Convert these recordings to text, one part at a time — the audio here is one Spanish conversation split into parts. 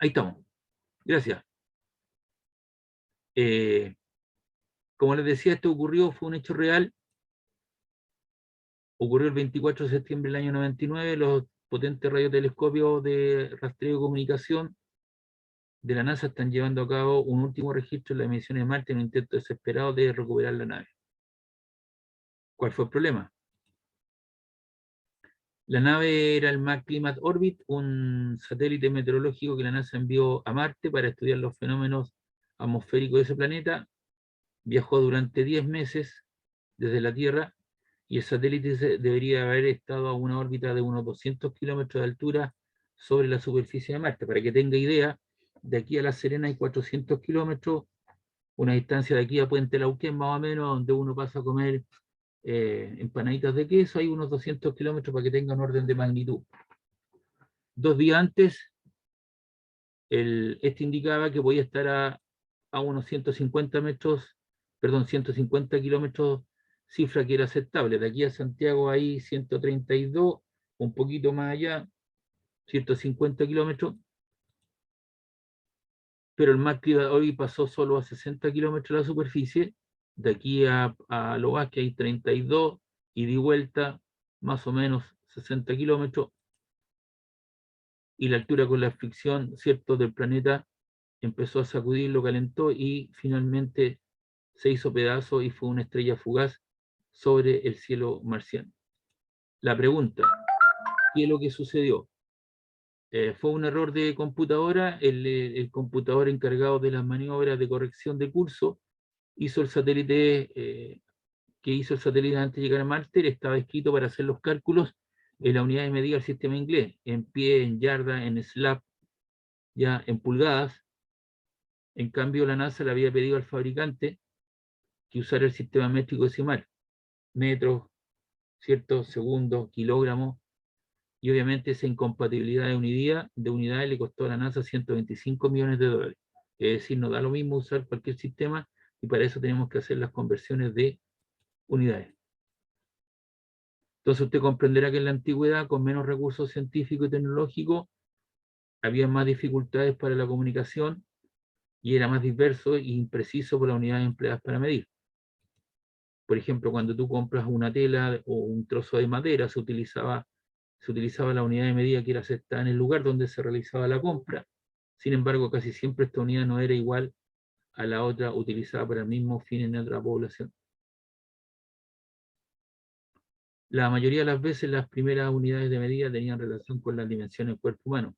Ahí estamos. Gracias. Como les decía, esto ocurrió, fue un hecho real. Ocurrió el 24 de septiembre del año 99. Los potentes radiotelescopios de rastreo y comunicación de la NASA están llevando a cabo un último registro de las emisiones de Marte en un intento desesperado de recuperar la nave. ¿Cuál fue el problema? La nave era el MagClimate Orbit, un satélite meteorológico que la NASA envió a Marte para estudiar los fenómenos atmosféricos de ese planeta. Viajó durante 10 meses desde la Tierra y el satélite debería haber estado a una órbita de unos 200 kilómetros de altura sobre la superficie de Marte. Para que tenga idea, de aquí a La Serena hay 400 kilómetros, una distancia de aquí a Puente Lauquén más o menos, donde uno pasa a comer empanaditas de queso, hay unos 200 kilómetros para que tengan orden de magnitud. 2 días antes, este indicaba que podía estar a unos 150 metros, perdón, 150 kilómetros, cifra que era aceptable. De aquí a Santiago hay 132, un poquito más allá, 150 kilómetros, pero el MagClimate hoy pasó solo a 60 kilómetros de la superficie. De aquí a Loas, que hay 32, y de vuelta más o menos 60 kilómetros, y la altura con la fricción, cierto, del planeta empezó a sacudir, lo calentó y finalmente se hizo pedazo y fue una estrella fugaz sobre el cielo marciano. La pregunta, ¿qué es lo que sucedió? Fue un error de computadora. El computador encargado de las maniobras de corrección de curso hizo el satélite, que hizo el satélite antes de llegar a Marte, estaba escrito para hacer los cálculos en la unidad de medida del sistema inglés, en pie, en yarda, en slab, ya en pulgadas. En cambio, la NASA le había pedido al fabricante que usara el sistema métrico decimal, metros, ¿cierto? Segundos, kilogramos, y obviamente esa incompatibilidad de unidades le costó a la NASA 125 millones de dólares. Es decir, no da lo mismo usar cualquier sistema y para eso tenemos que hacer las conversiones de unidades. Entonces usted comprenderá que en la antigüedad, con menos recursos científicos y tecnológicos, había más dificultades para la comunicación y era más disperso e impreciso por las unidades empleadas para medir. Por ejemplo, cuando tú compras una tela o un trozo de madera, se utilizaba la unidad de medida que era aceptada en el lugar donde se realizaba la compra. Sin embargo, casi siempre esta unidad no era igual a la otra utilizada para el mismo fin en otra población. La mayoría de las veces las primeras unidades de medida tenían relación con las dimensiones del cuerpo humano.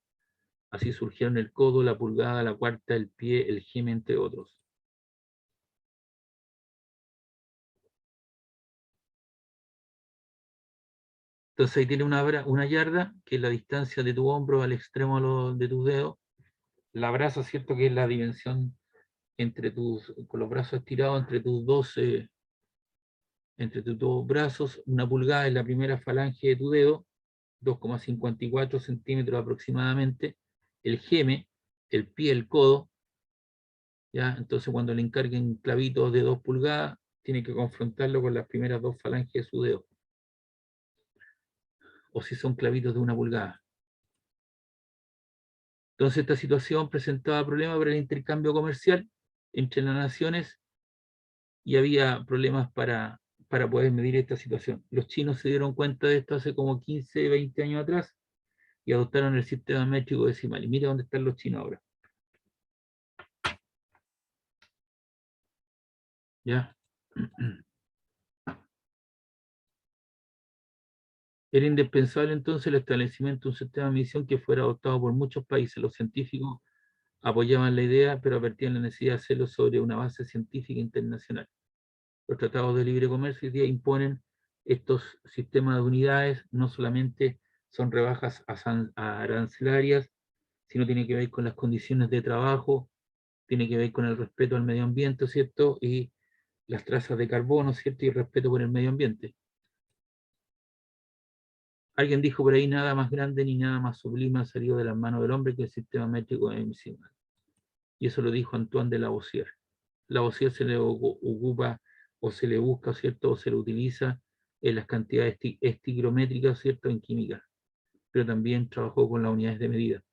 Así surgieron el codo, la pulgada, la cuarta, el pie, el gem, entre otros. Entonces ahí tiene una yarda, que es la distancia de tu hombro al extremo de tus dedos. La braza, ¿cierto? Que es la dimensión con los brazos estirados entre tus dos brazos. Una pulgada es la primera falange de tu dedo, 2,54 centímetros aproximadamente. El geme, el pie, el codo, ¿ya? Entonces cuando le encarguen clavitos de 2 pulgadas, tiene que confrontarlo con las primeras 2 falanges de su dedo. O si son clavitos de 1 pulgada. Entonces esta situación presentaba problemas para el intercambio comercial entre las naciones y había problemas para poder medir esta situación. Los chinos se dieron cuenta de esto hace como 15, 20 años atrás y adoptaron el sistema métrico decimal. Y mira dónde están los chinos ahora. ¿Ya? Era indispensable entonces el establecimiento de un sistema de medición que fuera adoptado por muchos países. Los científicos apoyaban la idea, pero advertían la necesidad de hacerlo sobre una base científica internacional. Los tratados de libre comercio hoy día imponen estos sistemas de unidades, no solamente son rebajas arancelarias, sino tiene que ver con las condiciones de trabajo, tiene que ver con el respeto al medio ambiente, ¿cierto? Y las trazas de carbono, ¿cierto? Y el respeto por el medio ambiente. Alguien dijo por ahí, nada más grande ni nada más sublime ha salido de las manos del hombre que el sistema métrico de emisión. Y eso lo dijo Antoine de Lavoisier. Lavoisier se le ocupa o se le busca, ¿cierto? O se le utiliza en las cantidades estigrométricas, ¿cierto? En química. Pero también trabajó con las unidades de medida.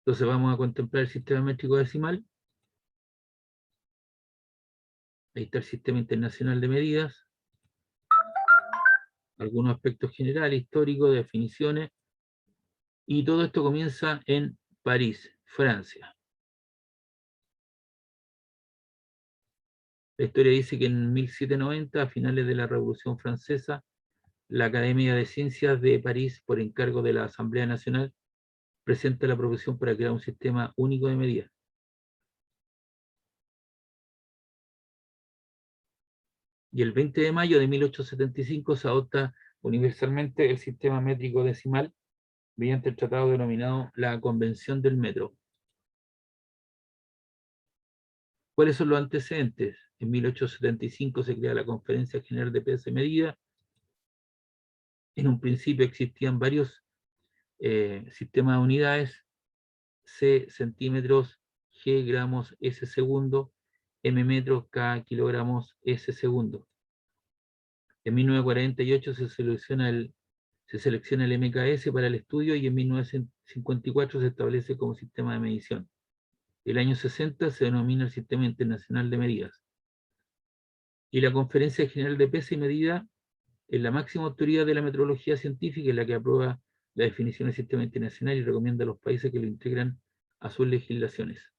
Entonces vamos a contemplar el sistema métrico decimal. Ahí está el Sistema Internacional de Medidas. Algunos aspectos generales, históricos, definiciones. Y todo esto comienza en París, Francia. La historia dice que en 1790, a finales de la Revolución Francesa, la Academia de Ciencias de París, por encargo de la Asamblea Nacional, presenta la proposición para crear un sistema único de medidas. Y el 20 de mayo de 1875 se adopta universalmente el sistema métrico decimal mediante el tratado denominado la Convención del Metro. ¿Cuáles son los antecedentes? En 1875 se crea la Conferencia General de Peso y Medida. En un principio existían varios sistemas de unidades: C centímetros, G gramos, S segundo, M metros, K kilogramos, S segundo. En 1948 se selecciona el MKS para el estudio y en 1954 se establece como sistema de medición. El año 60 se denomina el Sistema Internacional de Medidas. Y la Conferencia General de Peso y Medida es la máxima autoridad de la metrología científica, es la que aprueba la definición del sistema internacional y recomienda a los países que lo integran a sus legislaciones.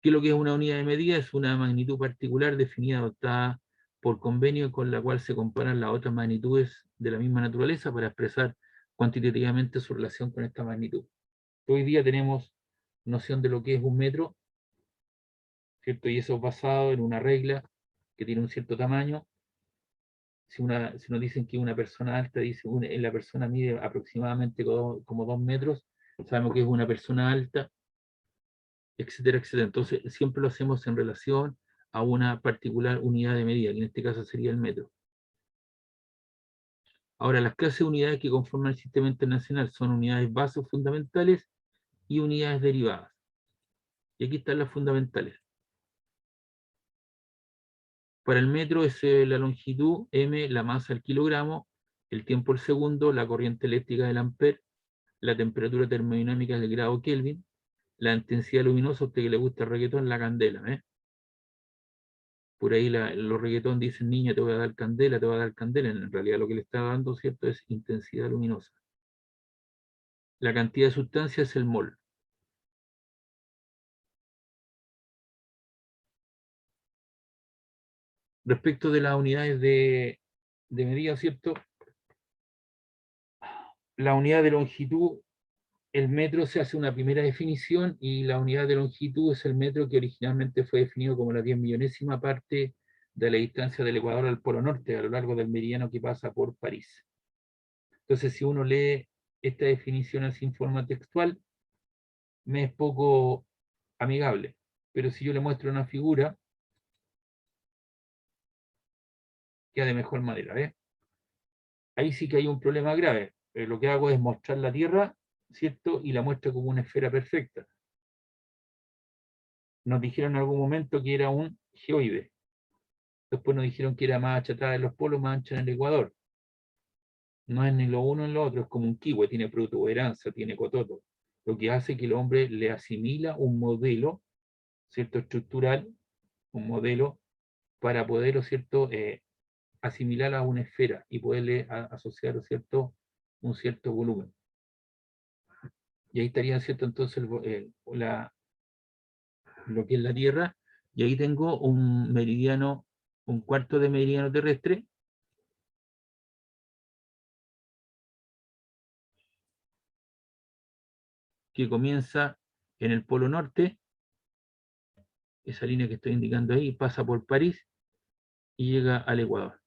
¿Qué es lo que es una unidad de medida? Es una magnitud particular definida, adoptada por convenio, con la cual se comparan las otras magnitudes de la misma naturaleza para expresar cuantitativamente su relación con esta magnitud. Hoy día tenemos noción de lo que es un metro, ¿cierto? Y eso es basado en una regla que tiene un cierto tamaño. Si nos dicen que una persona alta, la persona mide aproximadamente como 2 metros, sabemos que es una persona alta, etcétera, etcétera. Entonces, siempre lo hacemos en relación a una particular unidad de medida, que en este caso sería el metro. Ahora, las clases de unidades que conforman el sistema internacional son unidades bases fundamentales y unidades derivadas. Y aquí están las fundamentales. Para el metro es la longitud, m, la masa al kilogramo, el tiempo al segundo, la corriente eléctrica del amper, la temperatura termodinámica del grado Kelvin, la intensidad luminosa. A usted que le gusta el reggaetón, la candela. Por ahí los reggaetón dicen: niña, te voy a dar candela, te voy a dar candela. En realidad lo que le está dando, ¿cierto?, es intensidad luminosa. La cantidad de sustancia es el mol. Respecto de las unidades de medida, ¿cierto? La unidad de longitud, el metro, se hace una primera definición, y la unidad de longitud es el metro, que originalmente fue definido como la 10.000.000ª parte de la distancia del Ecuador al Polo Norte, a lo largo del meridiano que pasa por París. Entonces, si uno lee esta definición así en forma textual, me es poco amigable. Pero si yo le muestro una figura, queda de mejor manera, ¿ves? Ahí sí que hay un problema grave. Lo que hago es mostrar la Tierra, ¿cierto? Y la muestro como una esfera perfecta. Nos dijeron en algún momento que era un geoide. Después nos dijeron que era más achatada en los polos, más ancha en el Ecuador. No es ni lo uno ni lo otro, es como un kiwi, tiene protuberancia, tiene cototo. Lo que hace que el hombre le asimila un modelo, ¿cierto?, estructural, un modelo, para poderlo, ¿cierto?, asimilar a una esfera y poderle asociar, ¿cierto?, un cierto volumen. Y ahí estaría, ¿cierto?, entonces lo que es la Tierra, y ahí tengo un meridiano, un cuarto de meridiano terrestre, que comienza en el Polo Norte. Esa línea que estoy indicando ahí pasa por París y llega al Ecuador.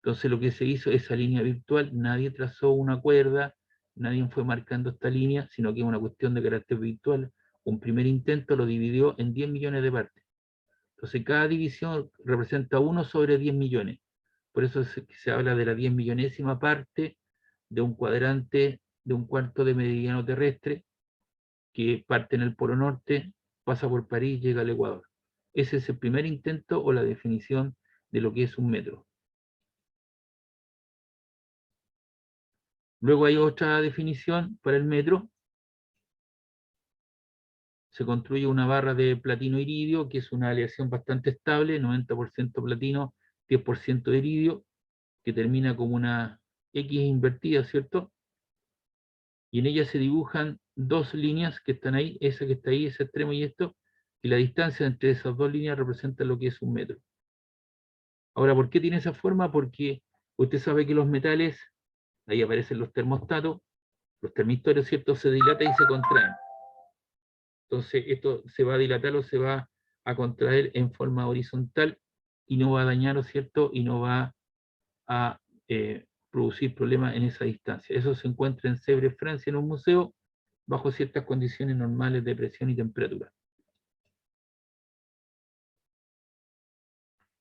Entonces lo que se hizo, esa línea virtual, nadie trazó una cuerda, nadie fue marcando esta línea, sino que es una cuestión de carácter virtual. Un primer intento lo dividió en 10 millones de partes. Entonces cada división representa 1 sobre 10 millones. Por eso se habla de la 10.000.000ª parte de un cuadrante, de un cuarto de meridiano terrestre, que parte en el Polo Norte, pasa por París, llega al Ecuador. Ese es el primer intento o la definición de lo que es un metro. Luego hay otra definición para el metro. Se construye una barra de platino iridio, que es una aleación bastante estable, 90% platino, 10% de iridio, que termina como una X invertida, ¿cierto? Y en ella se dibujan dos líneas que están ahí, esa que está ahí, ese extremo y esto, y la distancia entre esas dos líneas representa lo que es un metro. Ahora, ¿por qué tiene esa forma? Porque usted sabe que los metales, ahí aparecen los termostatos, los termistorios, ¿cierto? Se dilatan y se contraen. Entonces, esto se va a dilatar o se va a contraer en forma horizontal y no va a dañar, ¿cierto? Y no va a producir problemas en esa distancia. Eso se encuentra en Sèvres, Francia, en un museo, bajo ciertas condiciones normales de presión y temperatura.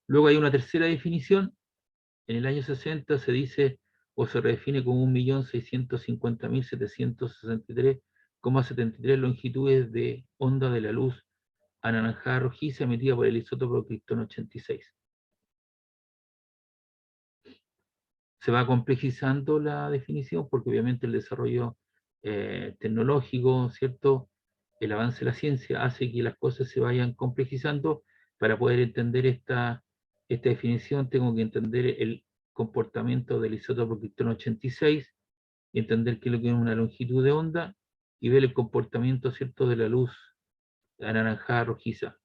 Luego hay una tercera definición. En el año 60 se dice o se redefine como 1.650.763,73 longitudes de onda de la luz anaranjada rojiza emitida por el isótopo Krypton 86. Se va complejizando la definición porque obviamente el desarrollo tecnológico, ¿cierto? El avance de la ciencia hace que las cosas se vayan complejizando. Para poder entender esta definición tengo que entender el comportamiento del isótopo Krypton 86 y entender qué es lo que es una longitud de onda y ver el comportamiento, ¿cierto?, de la luz anaranjada rojiza.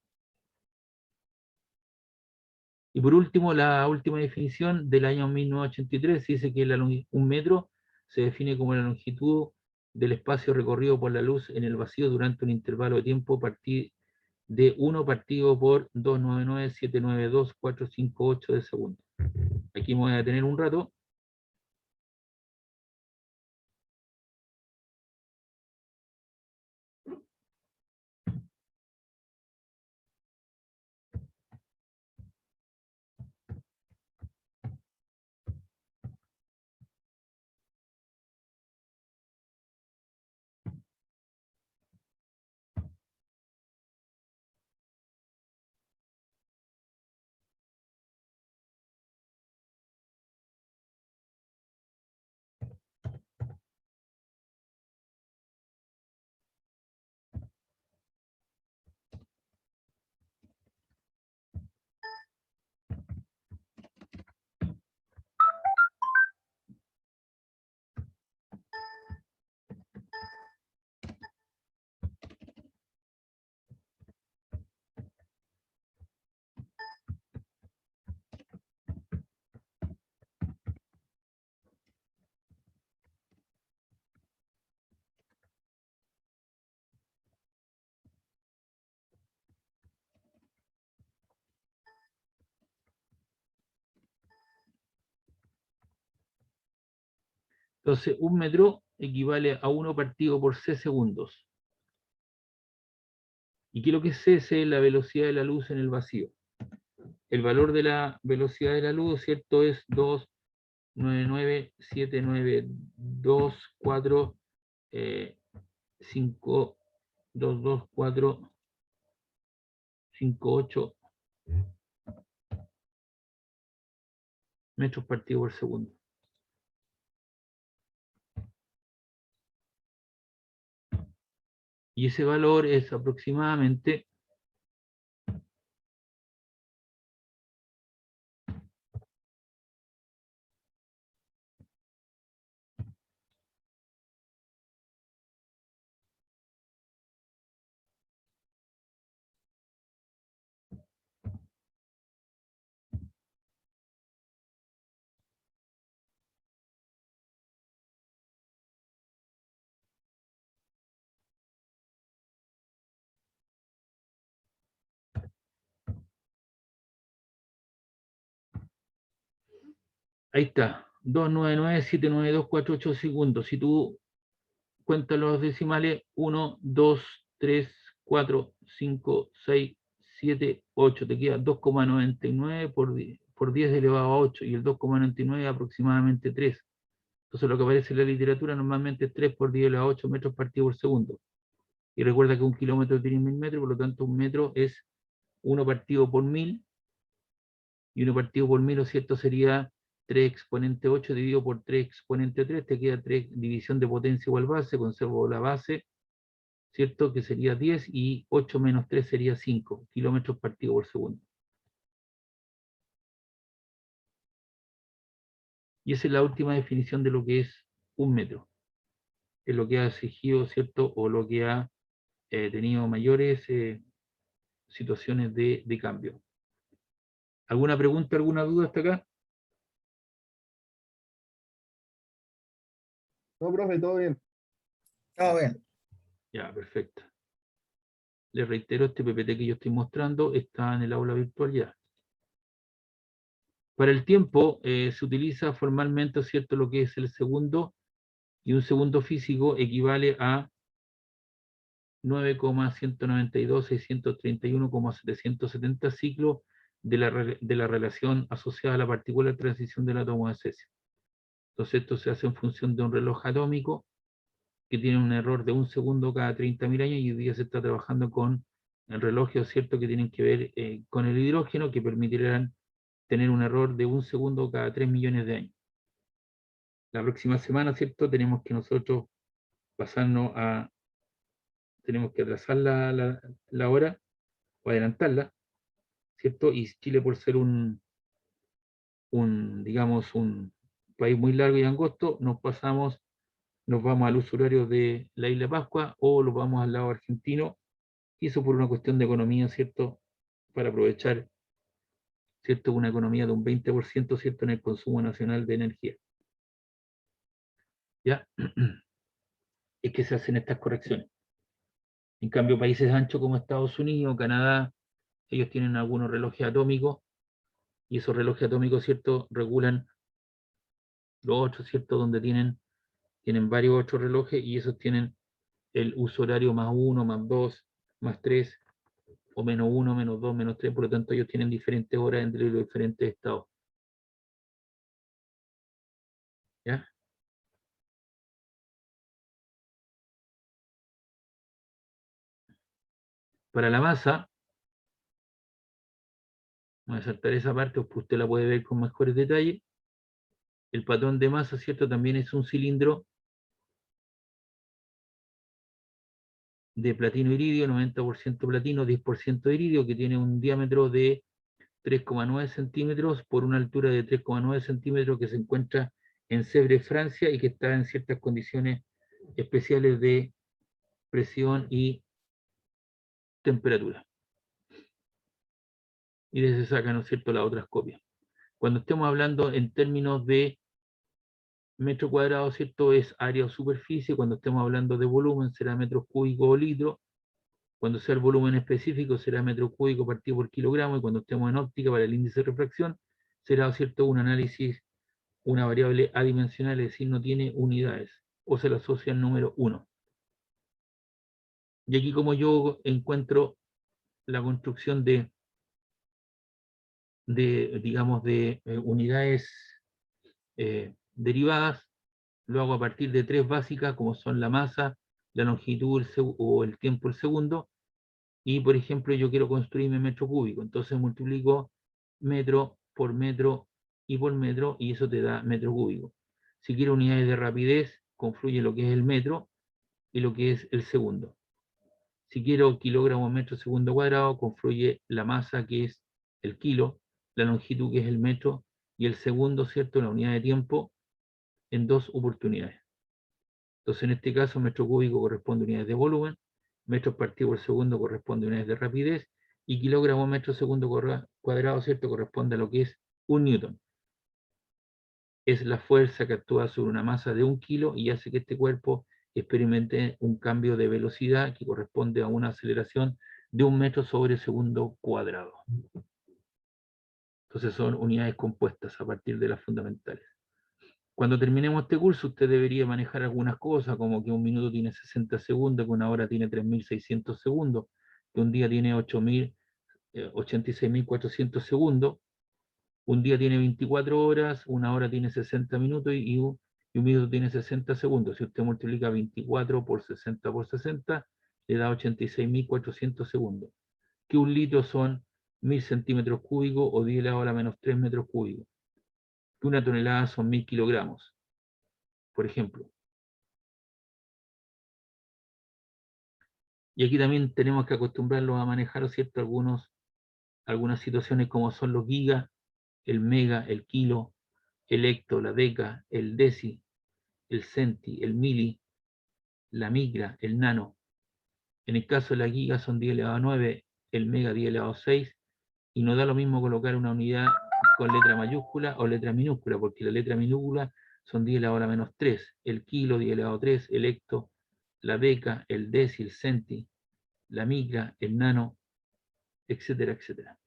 Y por último, la última definición del año 1983 dice que un metro se define como la longitud del espacio recorrido por la luz en el vacío durante un intervalo de tiempo de 1 partido por 299.792.458 de segundo. Aquí me voy a detener un rato. Entonces, un metro equivale a 1 partido por C segundos. ¿Y qué es lo que es C? C es la velocidad de la luz en el vacío. El valor de la velocidad de la luz, ¿cierto?, es 299.792.4 5, 22458 metros partido por segundo. Y ese valor es aproximadamente ahí está, 299.792.48 segundos. Si tú cuentas los decimales, 1, 2, 3, 4, 5, 6, 7, 8, te queda 2,99 por 10 elevado a 8, y el 2,99 es aproximadamente 3. Entonces lo que aparece en la literatura normalmente es 3 por 10 elevado a 8 metros partido por segundo. Y recuerda que un kilómetro tiene 1000 metros, por lo tanto un metro es 1 partido por 1000, y 1 partido por 1000, ¿no es cierto?, sería 3 exponente 8 dividido por 3 exponente 3, te queda 3 división de potencia igual base, conservo la base, ¿cierto?, que sería 10, y 8 menos 3 sería 5 kilómetros partido por segundo. Y esa es la última definición de lo que es un metro. Es lo que ha exigido, ¿cierto?, o lo que ha tenido mayores situaciones de cambio. ¿Alguna pregunta, alguna duda hasta acá? No, profe, todo bien. Todo bien. Ya, perfecto. Les reitero, este PPT que yo estoy mostrando está en el aula virtual ya. Para el tiempo se utiliza formalmente, ¿cierto?, lo que es el segundo, y un segundo físico equivale a 9,192.631,770 ciclos de la relación asociada a la partícula de transición del átomo de cesio. Entonces esto se hace en función de un reloj atómico que tiene un error de 1 segundo cada 30.000 años, y hoy día se está trabajando con relojes, ¿cierto?, que tienen que ver con el hidrógeno, que permitirán tener un error de 1 segundo cada 3 millones de años. La próxima semana, ¿cierto?, tenemos que nosotros pasarnos a, tenemos que atrasar la hora o adelantarla, ¿cierto? Y Chile, por ser digamos, un país muy largo y angosto, nos vamos al uso horario de la isla Pascua, o lo vamos al lado argentino, y eso por una cuestión de economía, ¿cierto?, para aprovechar, ¿cierto?, una economía de un 20%, ¿cierto?, en el consumo nacional de energía. ¿Ya? Es que se hacen estas correcciones. En cambio, países anchos como Estados Unidos, Canadá, ellos tienen algunos relojes atómicos, y esos relojes atómicos, ¿cierto?, regulan los otros, ¿cierto?, donde tienen varios otros relojes, y esos tienen el uso horario +1, +2, +3, o -1, -2, -3, por lo tanto ellos tienen diferentes horas entre los diferentes estados. ¿Ya? Para la masa, voy a saltar esa parte, pues usted la puede ver con mejores detalles. El patrón de masa, ¿cierto?, también es un cilindro de platino iridio, 90% platino, 10% iridio, que tiene un diámetro de 3,9 centímetros por una altura de 3,9 centímetros, que se encuentra en Sèvres, Francia, y que está en ciertas condiciones especiales de presión y temperatura. Y de ese sacan, ¿no es cierto?, las otras copias. Cuando estemos hablando en términos de metro cuadrado, ¿cierto?, es área o superficie. Cuando estemos hablando de volumen, será metros cúbicos o litros. Cuando sea el volumen específico, será metro cúbico partido por kilogramo. Y cuando estemos en óptica, para el índice de refracción, será, ¿cierto?, un análisis, una variable adimensional, es decir, no tiene unidades, o se le asocia al número 1. Y aquí, como yo encuentro la construcción digamos, de unidades derivadas, lo hago a partir de 3 básicas, como son la masa, la longitud o el tiempo el segundo. Y, por ejemplo, yo quiero construirme metro cúbico, entonces multiplico metro por metro y por metro, y eso te da metro cúbico. Si quiero unidades de rapidez, confluye lo que es el metro y lo que es el segundo. Si quiero kilogramos metro segundo cuadrado, confluye la masa, que es el kilo, la longitud, que es el metro, y el segundo, ¿cierto?, la unidad de tiempo, en 2 oportunidades. Entonces, en este caso, metro cúbico corresponde a unidades de volumen, metros partido por segundo corresponde a unidades de rapidez, y kilogramo metro segundo cuadrado, ¿cierto?, corresponde a lo que es un newton. Es la fuerza que actúa sobre una masa de 1 kilo y hace que este cuerpo experimente un cambio de velocidad que corresponde a una aceleración de 1 metro sobre segundo cuadrado. Entonces son unidades compuestas a partir de las fundamentales. Cuando terminemos este curso, usted debería manejar algunas cosas, como que un minuto tiene 60 segundos, que una hora tiene 3.600 segundos, que un día tiene 86.400 segundos, un día tiene 24 horas, una hora tiene 60 minutos y un minuto tiene 60 segundos. Si usted multiplica 24 por 60 por 60, le da 86.400 segundos. Que un litro son 1000 centímetros cúbicos o 10 elevado a la menos 3 metros cúbicos. Que una tonelada son 1000 kilogramos, por ejemplo. Y aquí también tenemos que acostumbrarlos a manejar, ¿cierto? Algunas situaciones como son los gigas, el mega, el kilo, el hecto, la deca, el deci, el centi, el mili, la micra, el nano. En el caso de la giga son 10 elevado a 9, el mega 10 elevado a 6, y no da lo mismo colocar una unidad con letra mayúscula o letra minúscula, porque la letra minúscula son 10 elevado a la menos 3, el kilo 10 elevado a 3, el hecto, la deca, el deci, el centi, la micra, el nano, etcétera, etcétera.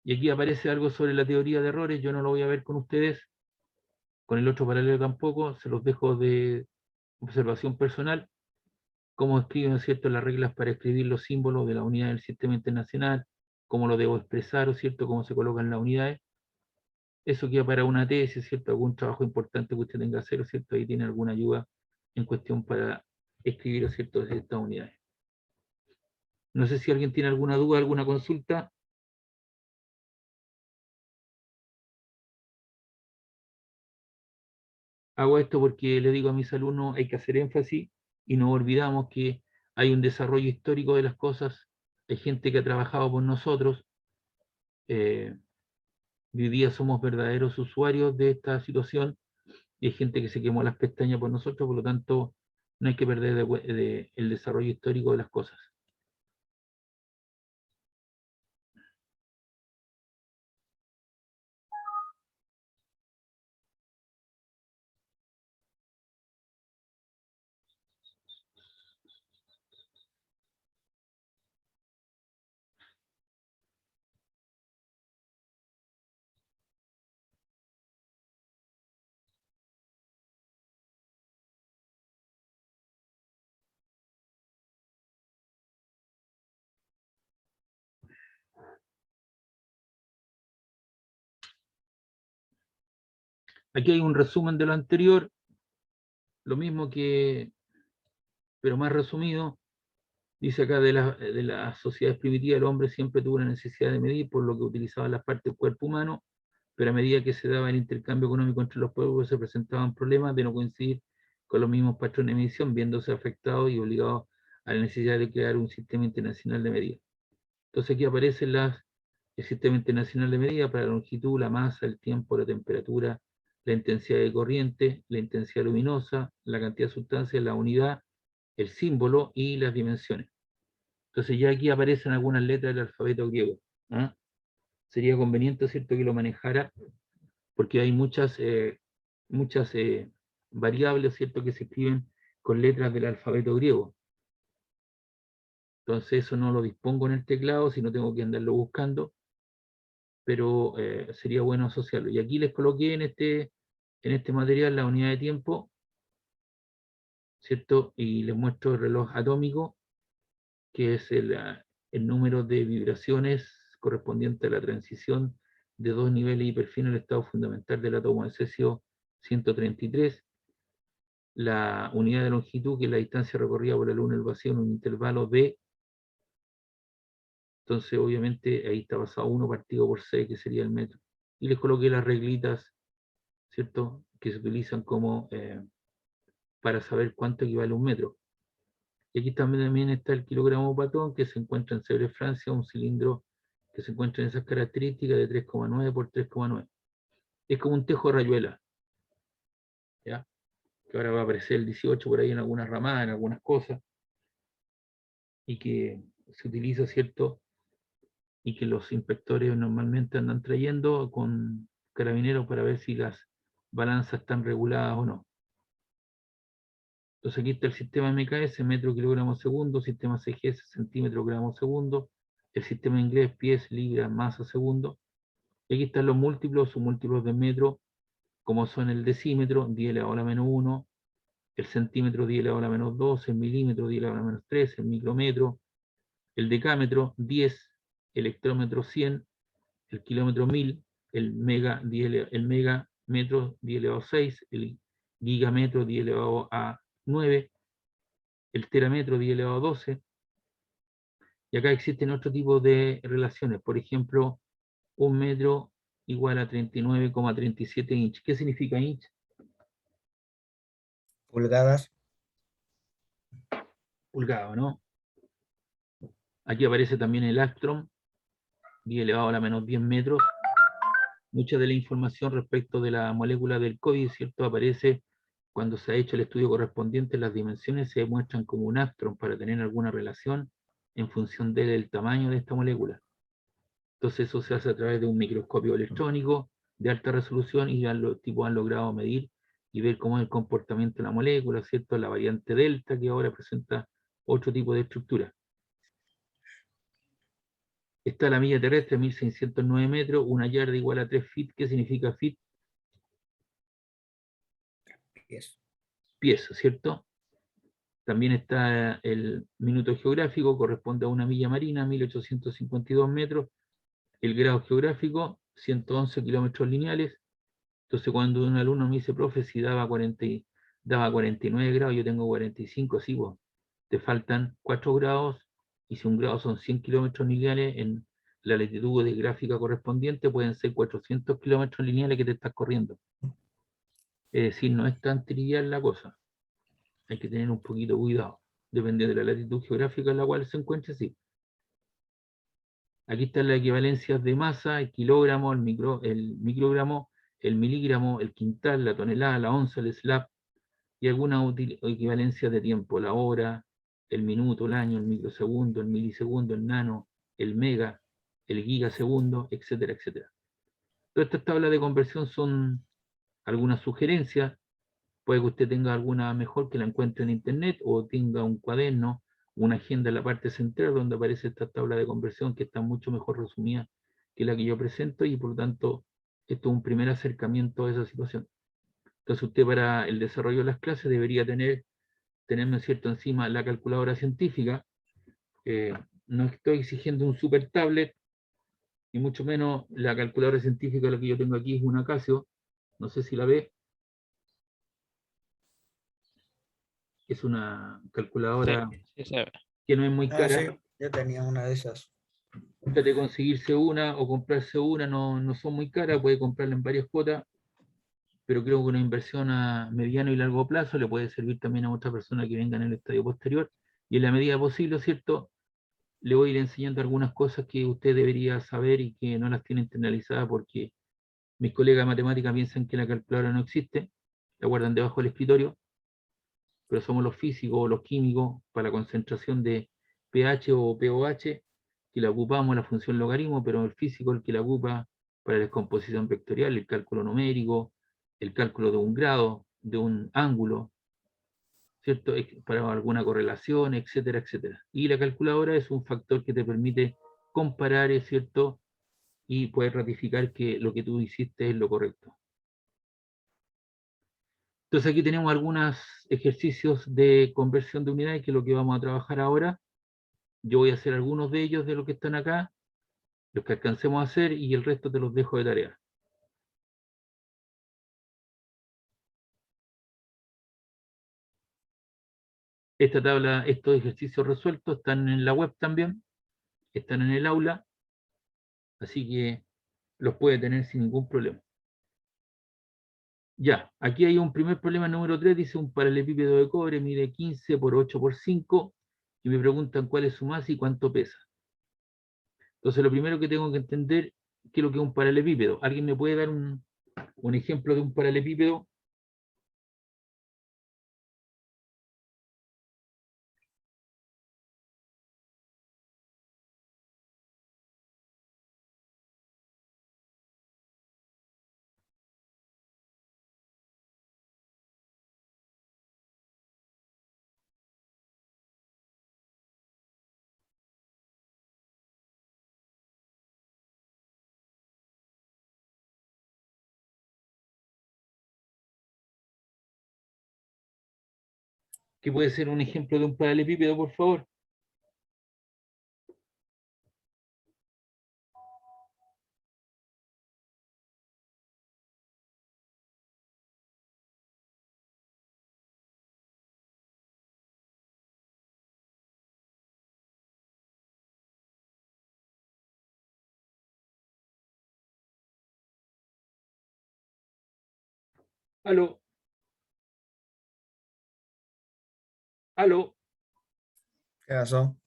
Y aquí aparece algo sobre la teoría de errores, yo no lo voy a ver con ustedes, con el otro paralelo tampoco, se los dejo de observación personal, cómo escriben, ¿cierto?, las reglas para escribir los símbolos de la unidad del sistema internacional, cómo lo debo expresar, ¿cierto?, cómo se colocan las unidades. Eso queda para una tesis, ¿cierto?, algún trabajo importante que usted tenga que hacer, ¿cierto?, ahí tiene alguna ayuda en cuestión para escribir, ¿cierto?, estas unidades. No sé si alguien tiene alguna duda, alguna consulta. Hago esto porque le digo a mis alumnos, hay que hacer énfasis y no olvidamos que hay un desarrollo histórico de las cosas, hay gente que ha trabajado por nosotros, eh, hoy día somos verdaderos usuarios de esta situación y hay gente que se quemó las pestañas por nosotros, por lo tanto no hay que perder el desarrollo histórico de las cosas. Aquí hay un resumen de lo anterior, lo mismo que, pero más resumido. Dice acá de las sociedades primitivas, el hombre siempre tuvo la necesidad de medir, por lo que utilizaba las partes del cuerpo humano, pero a medida que se daba el intercambio económico entre los pueblos se presentaban problemas de no coincidir con los mismos patrones de medición, viéndose afectados y obligados a la necesidad de crear un sistema internacional de medidas. Entonces aquí aparecen el sistema internacional de medidas para la longitud, la masa, el tiempo, la temperatura, la intensidad de corriente, la intensidad luminosa, la cantidad de sustancias, la unidad, el símbolo y las dimensiones. Entonces ya aquí aparecen algunas letras del alfabeto griego. ¿Ah? Sería conveniente, ¿cierto?, que lo manejara, porque hay muchas variables, ¿cierto?, que se escriben con letras del alfabeto griego. Entonces eso no lo dispongo en el teclado, sino tengo que andarlo buscando, pero sería bueno asociarlo. Y aquí les coloqué en este material la unidad de tiempo, ¿cierto? Y les muestro el reloj atómico, que es el número de vibraciones correspondiente a la transición de dos niveles hiperfinos en el estado fundamental del átomo de cesio 133, la unidad de longitud, que es la distancia recorrida por la luna en el vacío en un intervalo de, entonces obviamente ahí está basado 1 partido por 6, que sería el metro. Y les coloqué las reglitas, ¿cierto?, que se utilizan como para saber cuánto equivale un metro. Y aquí también está el kilogramo patón, que se encuentra en Sevres, Francia, un cilindro que se encuentra en esas características de 3,9 por 3,9. Es como un tejo de rayuela, ¿ya? Que ahora va a aparecer el 18 por ahí en algunas ramadas, en algunas cosas, y que se utiliza, ¿cierto? Y que los inspectores normalmente andan trayendo con carabineros para ver si las balanzas están reguladas o no. Entonces aquí está el sistema MKS, metro, kilogramo, segundo, sistema CGS, centímetro, gramo, segundo, el sistema inglés, pies, libra, masa, segundo. Y aquí están los múltiplos, submúltiplos de metro, como son el decímetro, 10 elevado a la menos 1, el centímetro, 10 elevado a la menos 2, el milímetro, 10 elevado a la menos 3, el micrómetro, el decámetro, 10, el hectómetro, 100, el kilómetro, 1000, el megametro, 10 elevado a 6, el gigametro, 10 elevado a 9, el terametro, 10 elevado a 12, Y acá existen otro tipo de relaciones. Por ejemplo, 1 metro igual a 39,37 inch. ¿Qué significa inch? Pulgadas. Pulgado, ¿no? Aquí aparece también el astrom, 10 elevado a la menos 10 metros. Mucha de la información respecto de la molécula del COVID, ¿cierto? Aparece cuando se ha hecho el estudio correspondiente, las dimensiones se muestran como un astron para tener alguna relación en función del tamaño de esta molécula. Entonces eso se hace a través de un microscopio electrónico de alta resolución y ya los tipos han logrado medir y ver cómo es el comportamiento de la molécula, ¿cierto? La variante delta que ahora presenta otro tipo de estructura. Está la milla terrestre, 1609 metros, una yarda igual a 3 feet. ¿Qué significa feet? Pies. Pies, ¿cierto? También está el minuto geográfico, corresponde a una milla marina, 1852 metros. El grado geográfico, 111 kilómetros lineales. Entonces, cuando un alumno me dice, profe, si daba 49 grados, yo tengo 45, sí, vos, te faltan 4 grados, y si un grado son 100 kilómetros lineales, en la latitud de gráfica correspondiente pueden ser 400 kilómetros lineales que te estás corriendo. Es decir, no es tan trivial la cosa. Hay que tener un poquito de cuidado. Depende de la latitud geográfica en la cual se encuentre, sí. Aquí están las equivalencias de masa, el kilogramo, el microgramo, el miligramo, el quintal, la tonelada, la onza, el slab, y algunas equivalencias de tiempo, la hora, el minuto, el año, el microsegundo, el milisegundo, el nano, el mega, el gigasegundo, etcétera, etcétera. Todas estas tablas de conversión son algunas sugerencias. Puede que usted tenga alguna mejor que la encuentre en internet o tenga un cuaderno, una agenda en la parte central donde aparece esta tabla de conversión que está mucho mejor resumida que la que yo presento, y por lo tanto esto es un primer acercamiento a esa situación. Entonces usted, para el desarrollo de las clases, debería tenerme cierto encima la calculadora científica. No estoy exigiendo un super tablet, y mucho menos la calculadora científica. La que yo tengo aquí es una Casio, no sé si la ve. Es una Sí, calculadora sí se ve. que no es muy Ah, sí, cara. yo tenía una de esas. Trate de conseguirse una o comprarse una, no, no son muy caras, puede comprarla en varias cuotas, pero creo que una inversión a mediano y largo plazo le puede servir también a otra persona que venga en el estadio posterior, y en la medida posible, ¿cierto? Le voy a ir enseñando algunas cosas que usted debería saber y que no las tiene internalizadas, porque mis colegas de matemáticas piensan que la calculadora no existe, la guardan debajo del escritorio, pero somos los físicos o los químicos para la concentración de pH o pOH que la ocupamos, la función logaritmo, pero el físico es el que la ocupa para la descomposición vectorial, el cálculo numérico, el cálculo de un grado, de un ángulo, ¿cierto? Para alguna correlación, etcétera, etcétera. Y la calculadora es un factor que te permite comparar, ¿es cierto? Y puedes ratificar que lo que tú hiciste es lo correcto. Entonces aquí tenemos algunos ejercicios de conversión de unidades, que es lo que vamos a trabajar ahora. Yo voy a hacer algunos de ellos de los que están acá, los que alcancemos a hacer, y el resto te los dejo de tarea. Esta tabla, estos ejercicios resueltos están en la web también, están en el aula, así que los puede tener sin ningún problema. Ya, aquí hay un primer problema número 3, dice un paralelepípedo de cobre, mide 15 por 8 por 5, y me preguntan cuál es su masa y cuánto pesa. Entonces lo primero que tengo que entender, qué es lo que es un paralelepípedo. ¿Alguien me puede dar un ejemplo de un paralelepípedo? ¿Qué puede ser un ejemplo de un paralelepípedo, por favor? Aló, aló. ¿Qué pasó?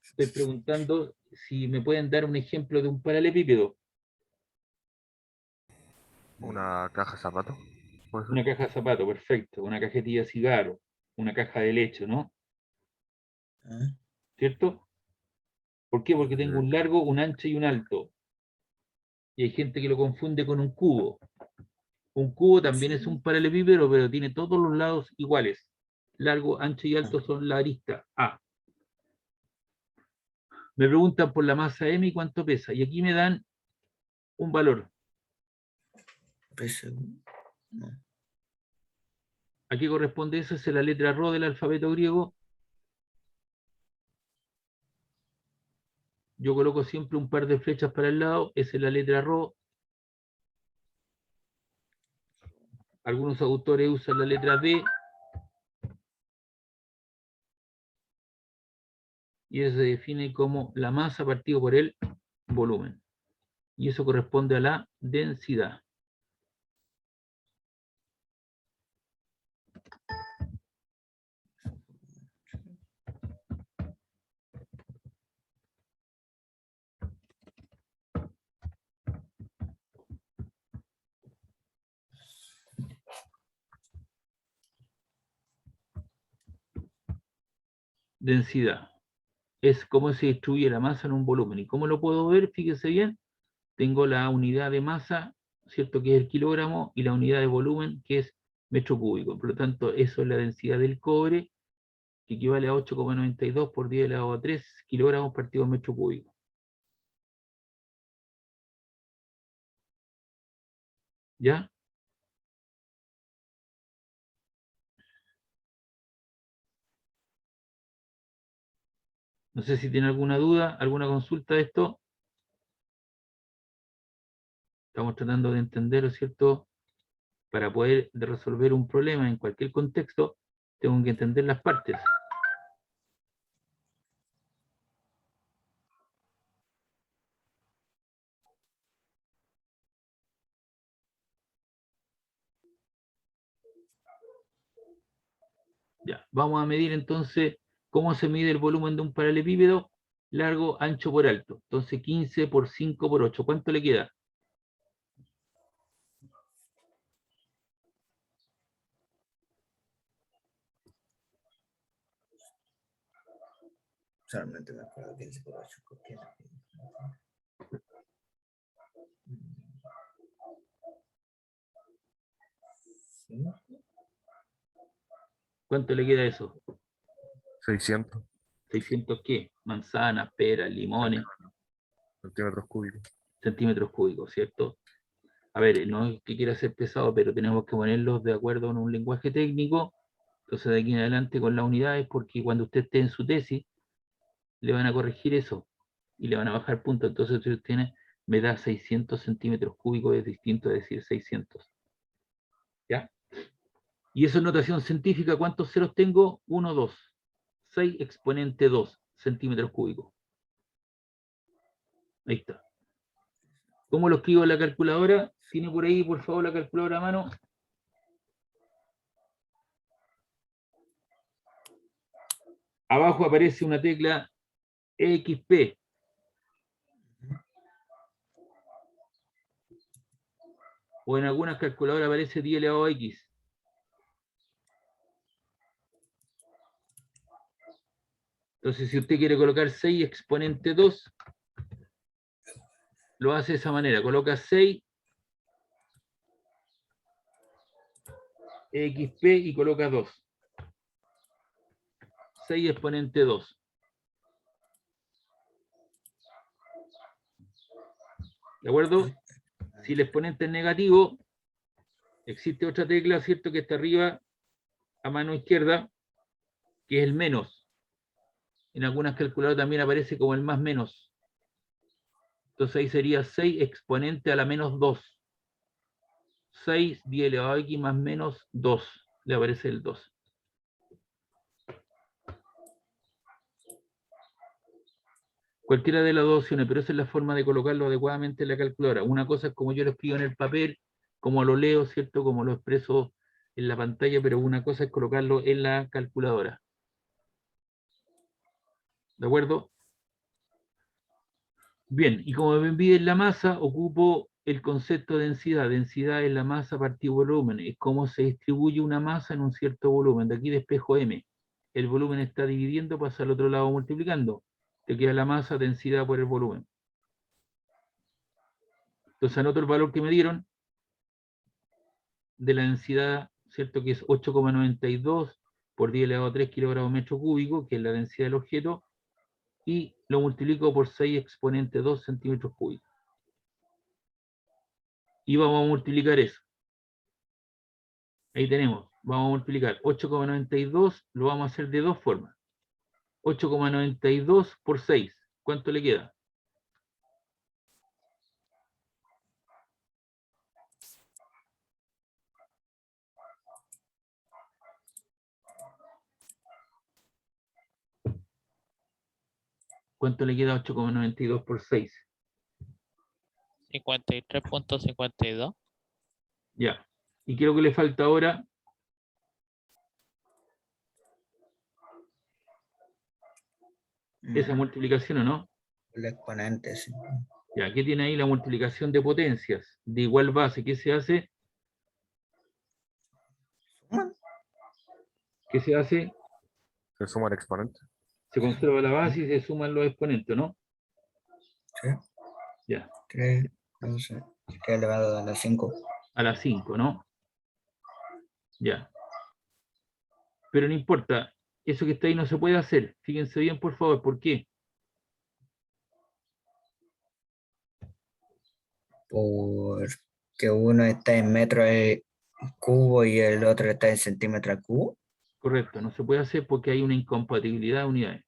Estoy preguntando si me pueden dar un ejemplo de un paralelepípedo. Una caja de zapatos. ¿Puede ser? Una caja de zapato, perfecto. Una cajetilla de cigarro. Una caja de leche, ¿no? ¿Ah? ¿Cierto? ¿Por qué? Porque tengo Eh, un largo, un ancho y un alto. Y hay gente que lo confunde con un cubo. Un cubo también es un paralelepípedo, pero tiene todos los lados iguales. Largo, ancho y alto son la arista A. Me preguntan por la masa M y cuánto pesa. Y aquí me dan un valor. Pesa- no. ¿A qué corresponde eso? Es la letra Rho del alfabeto griego. Yo coloco siempre un par de flechas para el lado. Esa es la letra Rho. Algunos autores usan la letra D. Y eso se define como la masa partido por el volumen. Y eso corresponde a la densidad. Densidad es cómo se distribuye la masa en un volumen. ¿Y cómo lo puedo ver? Fíjese bien. Tengo la unidad de masa, ¿cierto? Que es el kilogramo, y la unidad de volumen, que es metro cúbico. Por lo tanto, eso es la densidad del cobre, que equivale a 8,92 por 10 elevado a 3 kilogramos partido en metro cúbico. ¿Ya? No sé si tiene alguna duda, alguna consulta de esto. Estamos tratando de entenderlo, ¿cierto? Para poder resolver un problema en cualquier contexto, tengo que entender las partes. Ya, vamos a medir entonces cómo se mide el volumen de un paralelepípedo, largo, ancho por alto. Entonces 15 por 5 por 8. ¿Cuánto le queda? Solamente me acuerdo 15 por 8. ¿Sí? ¿Cuánto le queda eso? 600 ¿600 qué? Manzanas, peras, limones, centímetros cúbicos. centímetros cúbicos, ¿cierto? A ver, no es que quiera ser pesado, pero tenemos que ponerlos de acuerdo en un lenguaje técnico. Entonces de aquí en adelante con las unidades, porque cuando usted esté en su tesis, le van a corregir eso y le van a bajar puntos. Entonces usted tiene, me da 600 centímetros cúbicos, es distinto de decir 600. ¿Ya? Y eso es notación científica. ¿Cuántos ceros tengo? 1, 2. 6 exponente 2 centímetros cúbicos. Ahí está. ¿Cómo lo escribo en la calculadora? ¿Tiene por ahí, por favor, la calculadora a mano? Abajo aparece una tecla XP. O en algunas calculadoras aparece 10 elevado a X. Entonces, si usted quiere colocar 6 exponente 2, lo hace de esa manera. Coloca 6 XP y coloca 2. 6 exponente 2. ¿De acuerdo? Si el exponente es negativo, existe otra tecla, ¿cierto? Que está arriba, a mano izquierda, que es el menos. En algunas calculadoras también aparece como el más menos. Entonces ahí sería 6 exponente a la menos 2. 6, 10 elevado a X más menos 2. Le aparece el 2. Cualquiera de las dos opciones, pero esa es la forma de colocarlo adecuadamente en la calculadora. Una cosa es como yo lo escribo en el papel, como lo leo, ¿cierto? Como lo expreso en la pantalla, pero una cosa es colocarlo en la calculadora. ¿De acuerdo? Bien, y como me piden la masa, ocupo el concepto de densidad. Densidad es la masa partido volumen, es cómo se distribuye una masa en un cierto volumen. De aquí despejo M. El volumen está dividiendo, pasa al otro lado multiplicando. Te queda la masa, densidad por el volumen. Entonces anoto el valor que me dieron de la densidad, ¿cierto? Que es 8,92 por 10 elevado a 3 kilogramos metro cúbico, que es la densidad del objeto, y lo multiplico por 6 exponente 2 centímetros cúbicos. Y vamos a multiplicar eso. Ahí tenemos, vamos a multiplicar 8,92, lo vamos a hacer de dos formas. 8,92 por 6, ¿cuánto le queda? ¿Cuánto le queda a 8,92 por 6? 53.52. Ya. ¿Y qué es lo que le falta ahora? Esa multiplicación, ¿o no? El exponente, sí. Ya, ¿qué tiene ahí la multiplicación de potencias? De igual base, ¿qué se hace? ¿Suman? ¿Qué se hace? Se suma el exponente. Se conserva la base y se suman los exponentes, ¿no? Sí. Ya, 3, 11, 3 elevado a la 5. a las 5, ¿no? Ya. Pero no importa, eso que está ahí no se puede hacer. Fíjense bien, por favor, ¿por qué? Porque uno está en metros cubo y el otro está en centímetros al cubo. Correcto, no se puede hacer porque hay una incompatibilidad de unidades.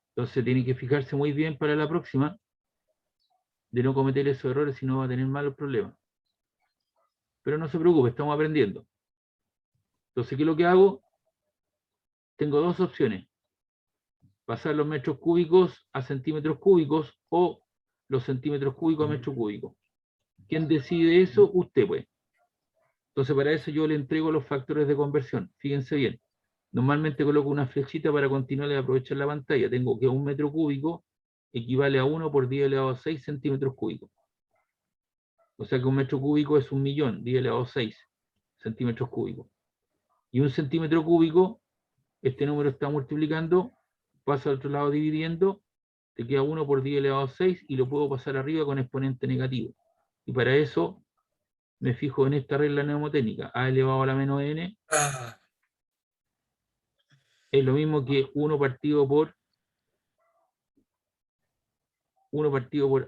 Entonces tiene que fijarse muy bien para la próxima de no cometer esos errores, si no va a tener malos problemas. Pero no se preocupe, estamos aprendiendo. Entonces, ¿qué es lo que hago? Tengo dos opciones. Pasar los metros cúbicos a centímetros cúbicos o los centímetros cúbicos a metros cúbicos. ¿Quién decide eso? Usted, pues. Entonces, para eso yo le entrego los factores de conversión. Fíjense bien. Normalmente coloco una flechita para continuar y aprovechar la pantalla. Tengo que un metro cúbico equivale a 1 por 10 elevado a 6 centímetros cúbicos. O sea que un metro cúbico es 1.000.000, 10 elevado a 6 centímetros cúbicos. Y un centímetro cúbico, este número está multiplicando, pasa al otro lado dividiendo, te queda 1 por 10 elevado a 6 y lo puedo pasar arriba con exponente negativo. Y para eso me fijo en esta regla mnemotécnica. A elevado a la menos n es lo mismo que 1 partido por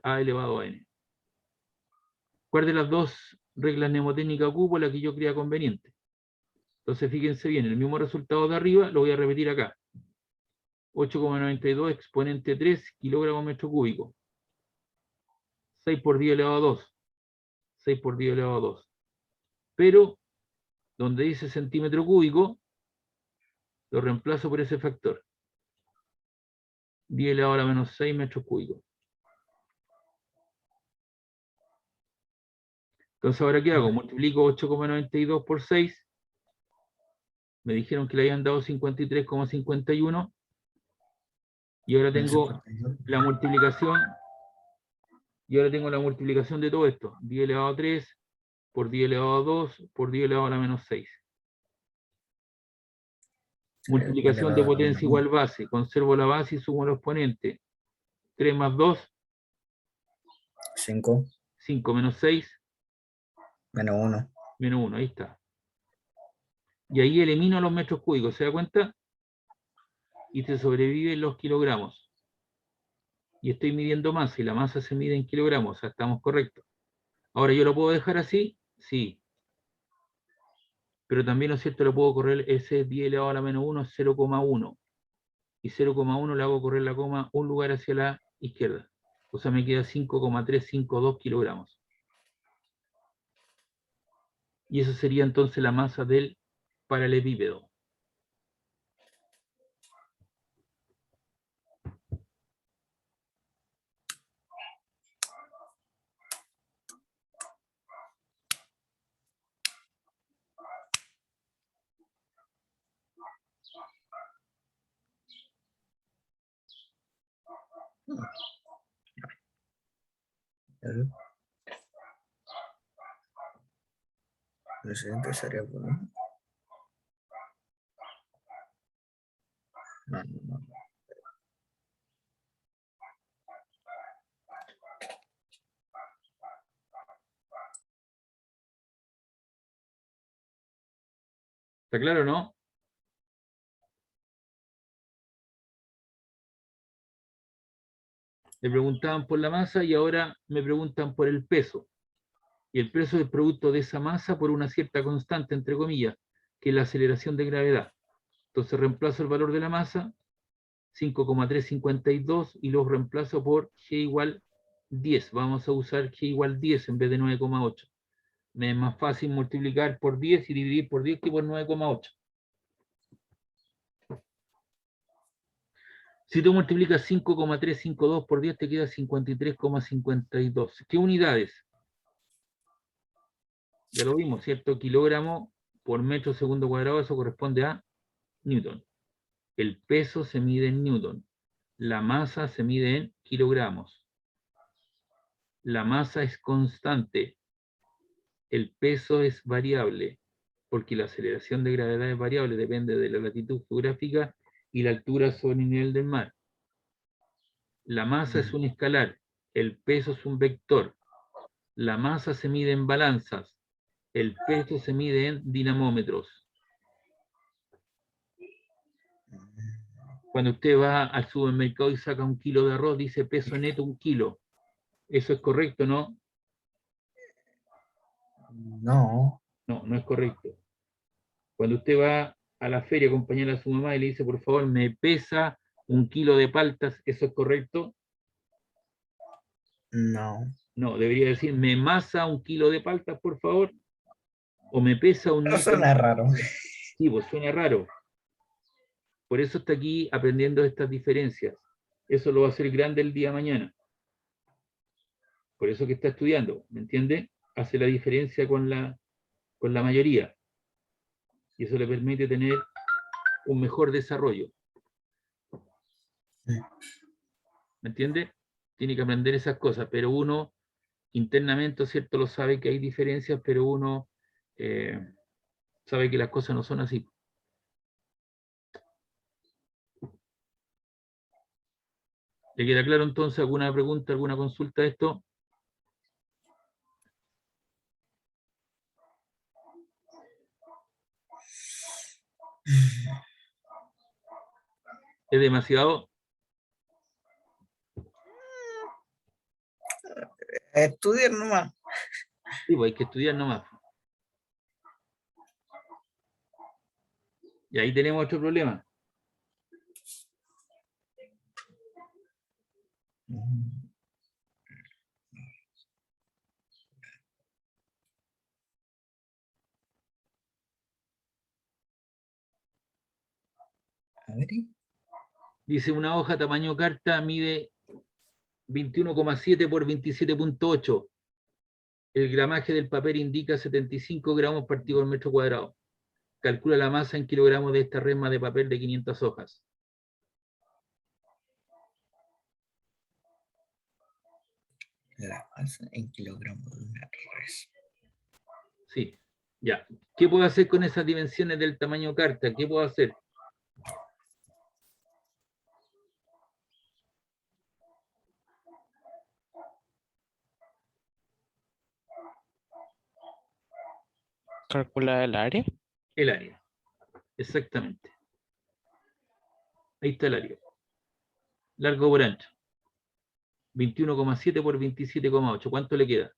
a elevado a n. ¿Cuál de las dos reglas mnemotécnicas ocupo? La que yo crea conveniente. Entonces fíjense bien, el mismo resultado de arriba lo voy a repetir acá. 8,92 exponente 3 kilogramos metro cúbico. 6 por 10 elevado a 2. 6 por 10 elevado a 2. Pero, donde dice centímetro cúbico, lo reemplazo por ese factor. 10 elevado a la menos 6 metros cúbicos. Entonces, ¿ahora qué hago? Multiplico 8,92 por 6. Me dijeron que le habían dado 53,51. Y ahora tengo la multiplicación. Y ahora tengo la multiplicación de todo esto. 10 elevado a 3 por 10 elevado a 2 por 10 elevado a la menos 6. Multiplicación de potencia igual base. Conservo la base y sumo el exponente. 3 más 2, 5 5 menos 6, menos 1. menos 1. Ahí está. Y ahí elimino los metros cúbicos. ¿Se da cuenta? Y se sobreviven los kilogramos. Y estoy midiendo masa. Y la masa se mide en kilogramos. O sea, estamos correctos. Ahora, ¿yo lo puedo dejar así? Sí. Pero también, ¿no es cierto? Lo puedo correr ese 10 elevado a la menos 1 es 0,1. Y 0,1 le hago correr la coma un lugar hacia la izquierda. O sea, me queda 5,352 kilogramos. Y eso sería entonces la masa del paralelepípedo. Claro. No sé, empezaría por uno. No. ¿Está claro, no? Me preguntaban por la masa y ahora me preguntan por el peso. Y el peso es el producto de esa masa por una cierta constante, entre comillas, que es la aceleración de gravedad. Entonces reemplazo el valor de la masa, 5,352, y lo reemplazo por G igual 10. Vamos a usar G igual 10 en vez de 9,8. Me es más fácil multiplicar por 10 y dividir por 10 que por 9,8. Si tú multiplicas 5,352 por 10, te queda 53,52. ¿Qué unidades? Ya lo vimos, ¿cierto? Kilogramo por metro segundo cuadrado, eso corresponde a Newton. El peso se mide en Newton. La masa se mide en kilogramos. La masa es constante. El peso es variable, porque la aceleración de gravedad es variable, depende de la latitud geográfica y la altura sobre el nivel del mar. La masa es un escalar, el peso es un vector. La masa se mide en balanzas, el peso se mide en dinamómetros. Cuando usted va al supermercado y saca 1 kilo de arroz, dice peso neto 1 kilo. ¿Eso es correcto, no? No. No, no es correcto. Cuando usted va a la feria a acompañar a su mamá y le dice, por favor, me pesa 1 kilo de paltas, ¿eso es correcto? No. No, debería decir, me masa 1 kilo de paltas, por favor, o me pesa un Eso neto. suena raro. Sí, pues suena raro. Por eso está aquí aprendiendo estas diferencias. Eso lo va a hacer grande el día de mañana. Por eso que está estudiando, ¿me entiende? Hace la diferencia con la mayoría. Y eso le permite tener un mejor desarrollo. ¿Me entiende? Tiene que aprender esas cosas, pero uno internamente, ¿cierto? Lo sabe que hay diferencias, pero uno sabe que las cosas no son así. ¿Le queda claro entonces alguna pregunta, alguna consulta de esto? ¿Es demasiado? Estudiar nomás. Sí, pues hay que estudiar nomás. Y ahí tenemos otro problema. A ver. Dice, una hoja tamaño carta mide 21,7 por 27,8. El gramaje del papel indica 75 gramos partido por metro cuadrado. Calcula la masa en kilogramos de esta resma de papel de 500 hojas. La masa en kilogramos de una res. Sí, ya. ¿Qué puedo hacer con esas dimensiones del tamaño carta? ¿Qué puedo hacer? Calcula el área. El área. Exactamente. Ahí está el área. Largo por ancho. 21,7 por 27,8. ¿Cuánto le queda?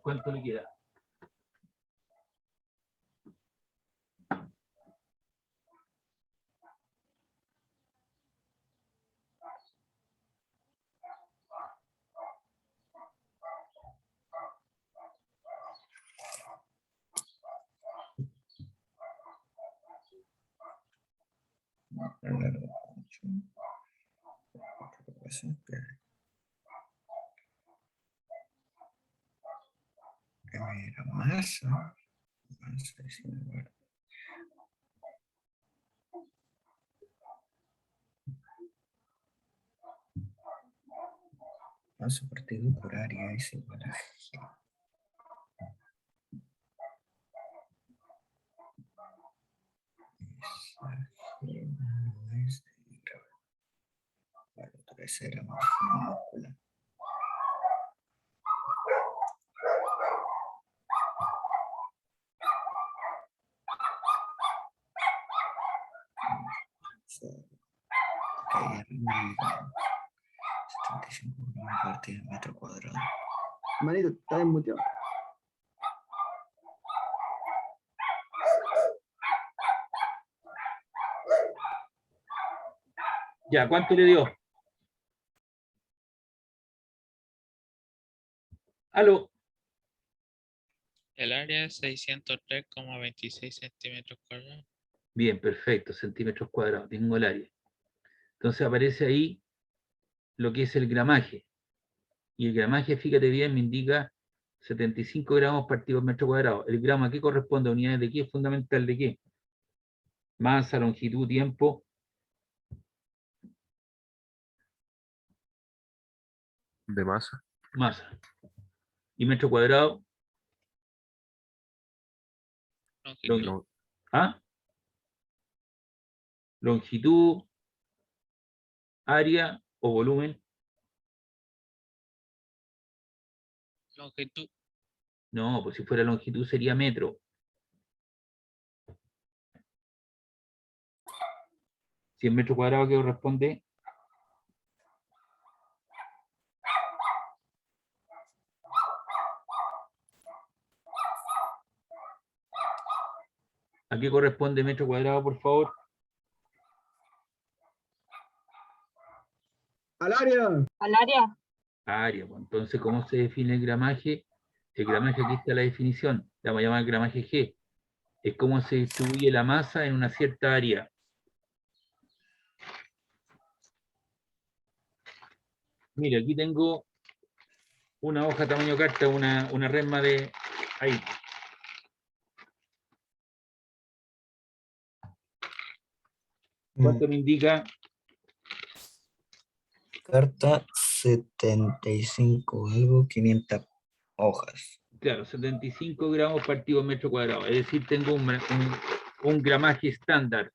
¿Cuánto le queda? Primera masa. Masa es igual. Masa partido por área es igual a G. Esa G no es de gravedad. La otra era minúscula. Ok, arriba. 75 gramos partido metro cuadrado. Manito, está desmuteado. Ya, ¿cuánto le dio? Aló. El área es 603,26 centímetros cuadrados. Bien, perfecto, centímetros cuadrados, tengo el área. Entonces aparece ahí lo que es el gramaje. Y el gramaje, fíjate bien, me indica 75 gramos partido metro cuadrado. ¿El gramo a qué corresponde? ¿A unidades de qué? ¿Es fundamental de qué? Masa, longitud, tiempo. De masa. Masa. ¿Y metro cuadrado? Longitud. Lo- ¿Ah? Longitud, área o volumen. Longitud. No, pues si fuera longitud sería metro. Si es metro cuadrado, ¿qué corresponde? ¿A qué corresponde metro cuadrado, por favor? Al área. Al área. Área. Pues. Entonces, ¿cómo se define el gramaje? El gramaje, aquí está la definición. La vamos a llamar gramaje G. Es cómo se distribuye la masa en una cierta área. Mira, aquí tengo una hoja tamaño carta, una resma de ahí. ¿Cuánto me indica? Carta 75 algo, 500 hojas. Claro, 75 gramos partido metro cuadrado. Es decir, tengo un gramaje estándar.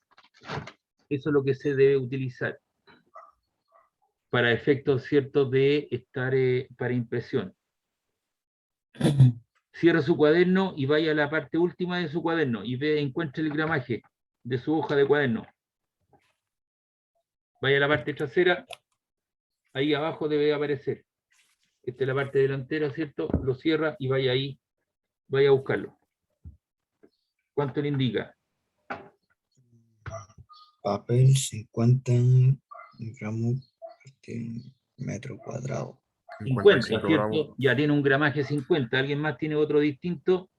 Eso es lo que se debe utilizar para efectos ciertos de estar para impresión. Cierra su cuaderno y vaya a la parte última de su cuaderno y encuentre el gramaje de su hoja de cuaderno. Vaya a la parte trasera, ahí abajo debe aparecer. Esta es la parte delantera, ¿cierto? Lo cierra y vaya ahí, vaya a buscarlo. ¿Cuánto le indica? Papel 50 gramos por metro cuadrado. 50, 55 ¿cierto? gramos. Ya tiene un gramaje 50. ¿Alguien más tiene otro distinto?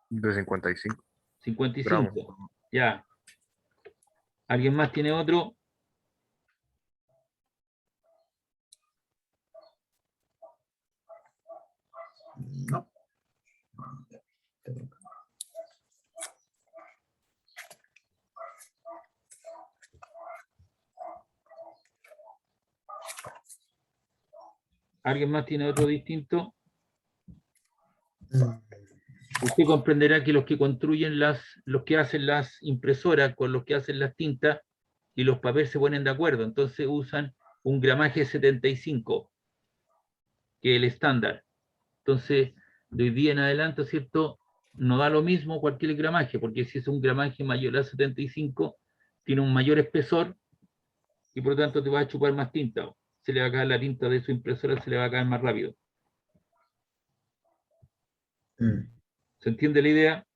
De 55 55. gramos. Ya. ¿Alguien más tiene otro? No. ¿Alguien más tiene otro distinto? Mm, Usted comprenderá que los que construyen los que hacen las impresoras con los que hacen las tintas y los papeles se ponen de acuerdo. Entonces usan un gramaje 75, que es el estándar. Entonces, de hoy día en adelante, ¿cierto? No da lo mismo cualquier gramaje, porque si es un gramaje mayor a 75, tiene un mayor espesor y por lo tanto te va a chupar más tinta. Se le va a caer la tinta de su impresora, se le va a caer más rápido. mm, ¿Se entiende la idea?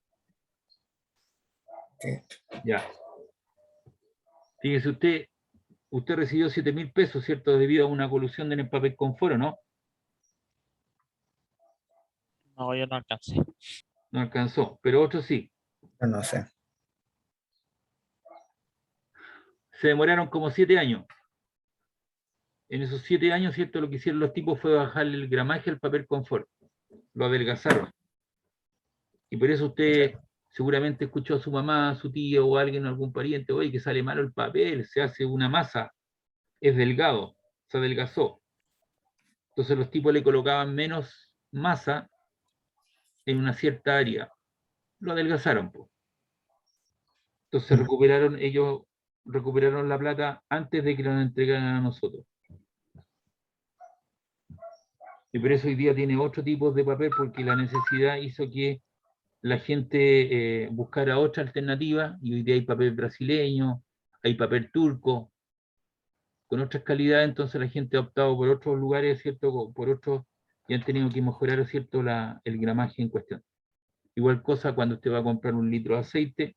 sí. Ya. Fíjese usted recibió 7.000 pesos, ¿cierto? Debido a una colusión en el papel con foro, ¿no? No, yo no alcancé. No alcanzó, pero otros sí. Yo no sé. Se demoraron como 7 años. En esos 7 años, ¿cierto? Lo que hicieron los tipos fue bajarle el gramaje al papel confort. Lo adelgazaron. Y por eso usted seguramente escuchó a su mamá, a su tío o a alguien, algún pariente, oye, que sale malo el papel, se hace una masa, es delgado, se adelgazó. Entonces los tipos le colocaban menos masa en una cierta área. Lo adelgazaron, pues. Entonces ellos recuperaron la plata antes de que nos entregaran a nosotros. Y por eso hoy día tiene otro tipo de papel, porque la necesidad hizo que la gente buscara otra alternativa, y hoy día hay papel brasileño, hay papel turco, con otras calidades. Entonces la gente ha optado por otros lugares, ¿cierto? Por otros, y han tenido que mejorar, ¿cierto? El gramaje en cuestión. Igual cosa cuando usted va a comprar 1 litro de aceite,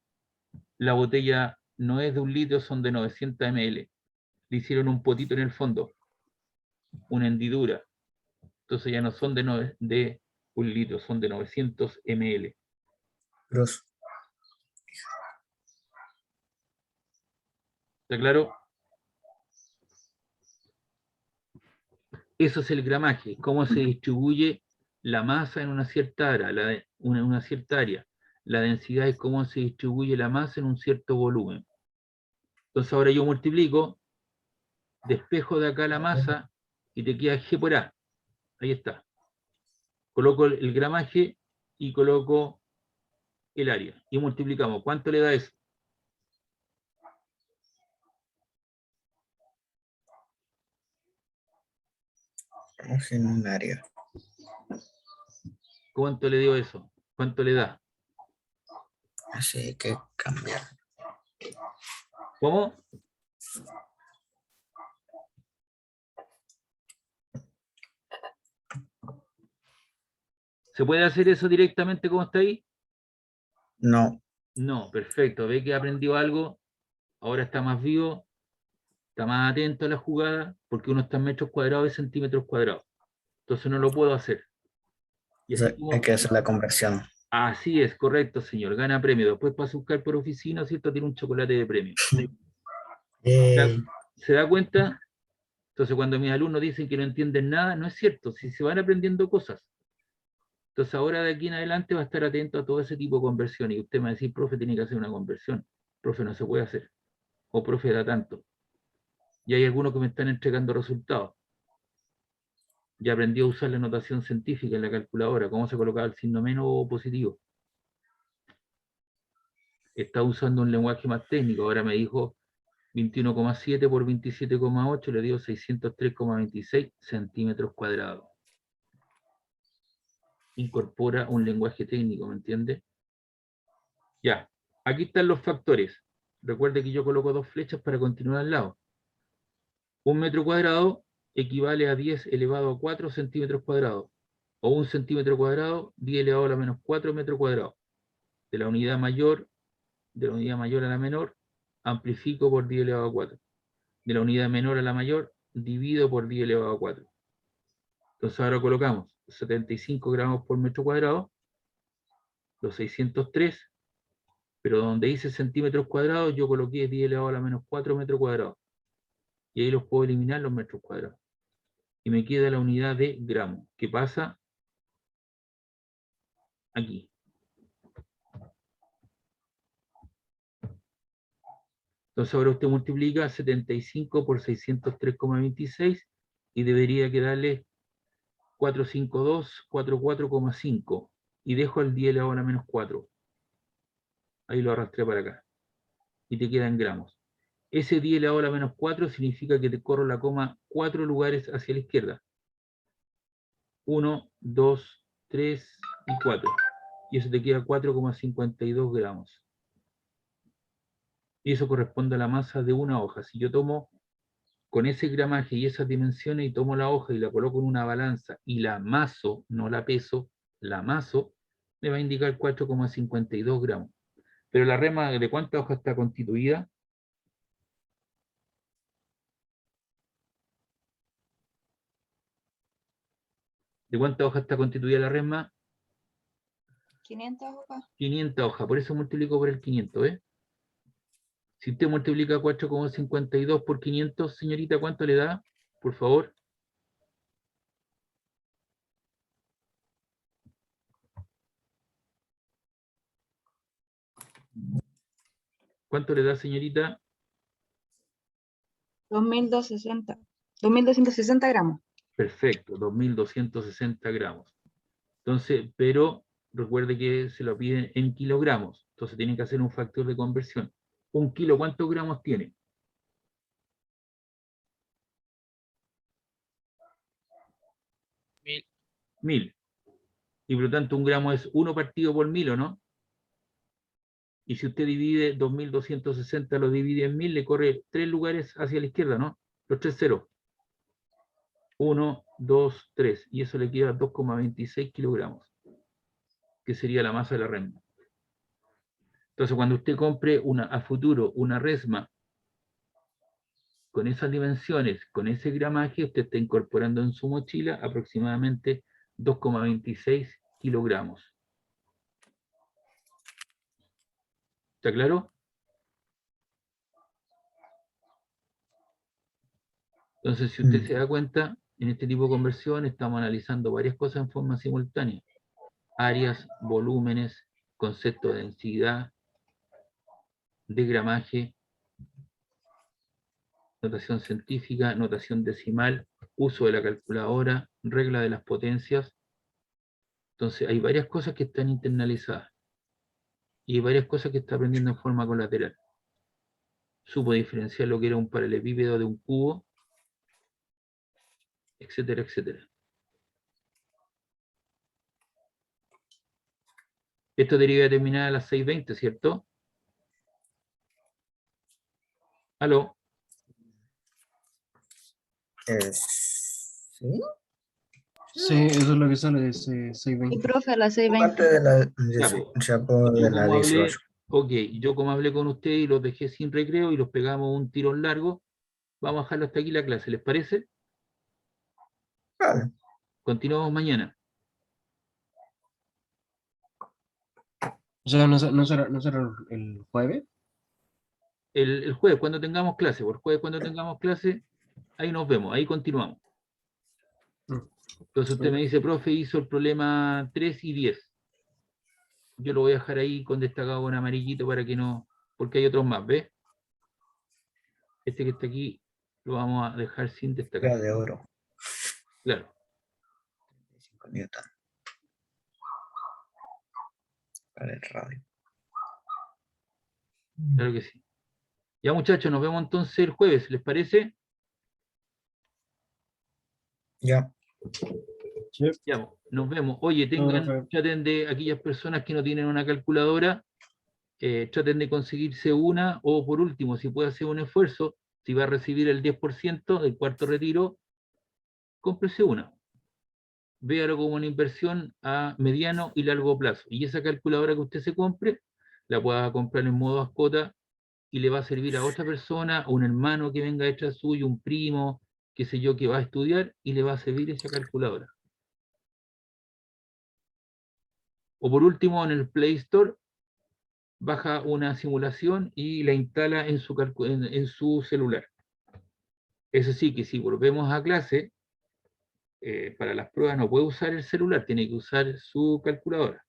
la botella no es de 1 litro, son de 900 ml. Le hicieron un potito en el fondo, una hendidura. Entonces ya no son de 1 litro, son de 900 ml. Cruz. ¿Está claro? Eso es el gramaje, cómo se distribuye la masa en una cierta área, una cierta área. La densidad es cómo se distribuye la masa en un cierto volumen. Entonces ahora yo multiplico, despejo de acá la masa y te queda G por A. Ahí está. Coloco el gramaje y coloco el área. Y multiplicamos. ¿Cuánto le da eso? Estamos en un área. ¿Cuánto le dio eso? ¿Cuánto le da? Así que cambiar. ¿Cómo? ¿Se puede hacer eso directamente como está ahí? No. No, perfecto. Ve que aprendió algo, ahora está más vivo, está más atento a la jugada, porque uno está en metros cuadrados y centímetros cuadrados. Entonces no lo puedo hacer. Y O sea, así como, hay que hacer la conversión. así es, correcto, señor. Gana premio. Después pasa a buscar por oficina, ¿cierto? Tiene un chocolate de premio. Yay. ¿Se da cuenta? Entonces cuando mis alumnos dicen que no entienden nada, no es cierto, si se van aprendiendo cosas. Entonces ahora de aquí en adelante va a estar atento a todo ese tipo de conversión. Y usted me va a decir, profe, tiene que hacer una conversión. Profe, no se puede hacer. O profe, da tanto. Y hay algunos que me están entregando resultados. Ya aprendí a usar la notación científica en la calculadora, cómo se colocaba el signo menos o positivo. Está usando un lenguaje más técnico. Ahora me dijo 21,7 por 27,8, le dio 603,26 centímetros cuadrados. Incorpora un lenguaje técnico, ¿me entiende? Ya, aquí están los factores. Recuerde que yo coloco 2 flechas para continuar al lado. 1 metro cuadrado equivale a 10 elevado a 4 centímetros cuadrados. O 1 centímetro cuadrado, 10 elevado a la menos 4 metros cuadrados. De la unidad mayor a la menor, amplifico por 10 elevado a 4. De la unidad menor a la mayor, divido por 10 elevado a 4. Entonces ahora colocamos 75 gramos por metro cuadrado, los 603, pero donde dice centímetros cuadrados, yo coloqué 10 elevado a la menos 4 metros cuadrados. Y ahí los puedo eliminar los metros cuadrados. Y me queda la unidad de gramos, que pasa aquí. Entonces ahora usted multiplica 75 por 603,26 y debería quedarle 452, 44,5. Y dejo el 10 elevado a la menos 4. Ahí lo arrastré para acá. Y te queda en gramos. Ese 10 elevado a la menos 4 significa que te corro la coma 4 lugares hacia la izquierda. 1, 2, 3 y 4. Y eso te queda 4,52 gramos. Y eso corresponde a la masa de una hoja. Si yo tomo con ese gramaje y esas dimensiones y tomo la hoja y la coloco en una balanza y la amaso, no la peso, la amaso, me va a indicar 4,52 gramos. Pero la rema, ¿de cuántas hojas está constituida? ¿De cuántas hojas está constituida la resma? 500 hojas. 500 hojas, por eso multiplico por el 500, ¿eh? Si usted multiplica 4,52 por 500, señorita, ¿cuánto le da? por favor. ¿Cuánto le da, señorita? 2260. 2260 gramos. Perfecto, 2260 gramos. Entonces, pero recuerde que se lo piden en kilogramos. Entonces tienen que hacer un factor de conversión. Un kilo, ¿cuántos gramos tiene? 1000. 1000. Y por lo tanto, un gramo es 1 partido por 1000, ¿o no? Y si usted divide 2260, lo divide en 1000, le corre 3 lugares hacia la izquierda, ¿no? Los 3 ceros. 1, 2, 3. Y eso le queda 2,26 kilogramos, que sería la masa de la resma. Entonces, cuando usted compre a futuro una resma con esas dimensiones, con ese gramaje, usted está incorporando en su mochila aproximadamente 2,26 kilogramos. ¿Está claro? Entonces, si usted se da cuenta, en este tipo de conversión estamos analizando varias cosas en forma simultánea. Áreas, volúmenes, concepto de densidad, de gramaje, notación científica, notación decimal, uso de la calculadora, regla de las potencias. Entonces, hay varias cosas que están internalizadas y hay varias cosas que está aprendiendo en forma colateral. Supo diferenciar lo que era un paralelepípedo de un cubo, etcétera, etcétera. Esto debería terminar a las 6:20, ¿cierto? ¿Aló? ¿Sí? Sí, eso es lo que sale, es Y 620. profe, a las Parte 6:20. de la, Ya, pues. de la 18. Yo como hablé con usted y los dejé sin recreo y los pegamos un tirón largo, vamos a dejarlo hasta aquí la clase, ¿les parece? Vale. Continuamos mañana. O sea, no será el jueves. El jueves, cuando tengamos clase, por jueves cuando tengamos clase, ahí nos vemos, ahí continuamos. Entonces usted me dice, profe, hizo el problema 3 y 10. Yo lo voy a dejar ahí con destacado en amarillito para que no, porque hay otros más, ¿ves? Este que está aquí lo vamos a dejar sin destacar. De oro. Claro. 5 Newton. Para el radio. Claro que sí. Ya muchachos, nos vemos entonces el jueves, ¿les parece? Ya. Ya, nos vemos. Oye, traten de aquellas personas que no tienen una calculadora, traten de conseguirse una, o por último, si puede hacer un esfuerzo, si va a recibir el 10% del cuarto retiro, cómprese una. Véalo como una inversión a mediano y largo plazo. Y esa calculadora que usted se compre, la pueda comprar en modo mascota y le va a servir a otra persona, a un hermano que venga detrás suyo, un primo, qué sé yo, que va a estudiar, y le va a servir esa calculadora. O por último, en el Play Store, baja una simulación y la instala en su celular. Eso sí, que si volvemos a clase, para las pruebas no puede usar el celular, tiene que usar su calculadora.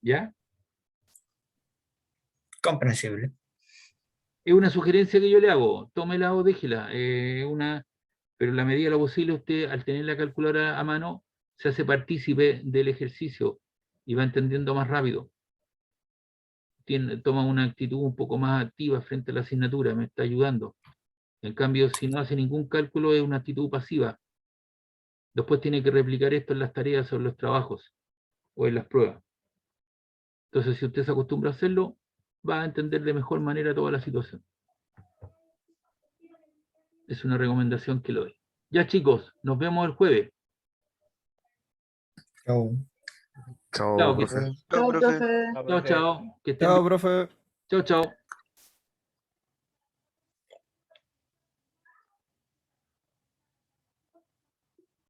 ¿Ya? Comprensible. Es una sugerencia que yo le hago, tómela o déjela, pero en la medida de lo posible usted, al tener la calculadora a mano, se hace partícipe del ejercicio y va entendiendo más rápido. Toma una actitud un poco más activa frente a la asignatura, me está ayudando. En cambio, si no hace ningún cálculo, es una actitud pasiva. Después tiene que replicar esto en las tareas o en los trabajos o en las pruebas. Entonces, si usted se acostumbra a hacerlo, va a entender de mejor manera toda la situación. Es una recomendación que le doy. Ya, chicos, nos vemos el jueves. Chao. Chao, Chao, profe. Chao, profe. chao, chao. Que estén Chao, bien. profe. Chao, chao.